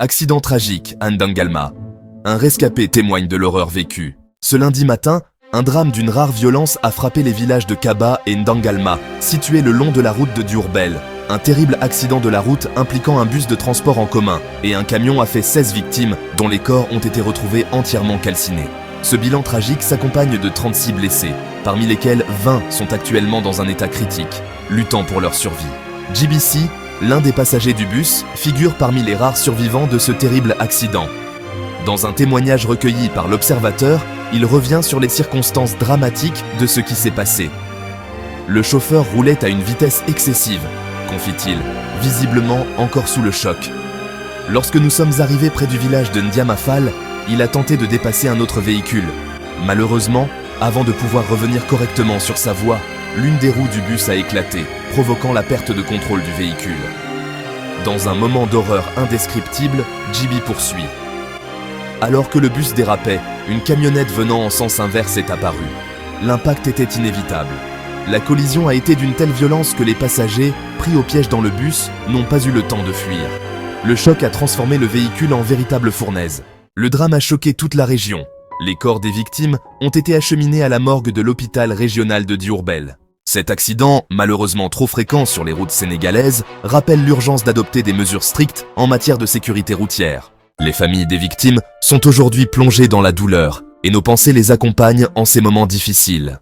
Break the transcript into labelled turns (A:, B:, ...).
A: Accident tragique à Ndangalma. Un rescapé témoigne de l'horreur vécue. Ce lundi matin, un drame d'une rare violence a frappé les villages de Kaba et Ndangalma, situés le long de la route de Diourbel. Un terrible accident de la route impliquant un bus de transport en commun et un camion a fait 16 victimes dont les corps ont été retrouvés entièrement calcinés. Ce bilan tragique s'accompagne de 36 blessés, parmi lesquels 20 sont actuellement dans un état critique, luttant pour leur survie. JBC, l'un des passagers du bus, figure parmi les rares survivants de ce terrible accident. Dans un témoignage recueilli par l'Observateur, il revient sur les circonstances dramatiques de ce qui s'est passé. Le chauffeur roulait à une vitesse excessive, confie-t-il, visiblement encore sous le choc. Lorsque nous sommes arrivés près du village de Ndiamafal, il a tenté de dépasser un autre véhicule. Malheureusement, avant de pouvoir revenir correctement sur sa voie, l'une des roues du bus a éclaté, provoquant la perte de contrôle du véhicule. Dans un moment d'horreur indescriptible, JB poursuit. Alors que le bus dérapait, une camionnette venant en sens inverse est apparue. L'impact était inévitable. La collision a été d'une telle violence que les passagers, pris au piège dans le bus, n'ont pas eu le temps de fuir. Le choc a transformé le véhicule en véritable fournaise. Le drame a choqué toute la région. Les corps des victimes ont été acheminés à la morgue de l'hôpital régional de Diourbel. Cet accident, malheureusement trop fréquent sur les routes sénégalaises, rappelle l'urgence d'adopter des mesures strictes en matière de sécurité routière. Les familles des victimes sont aujourd'hui plongées dans la douleur et nos pensées les accompagnent en ces moments difficiles.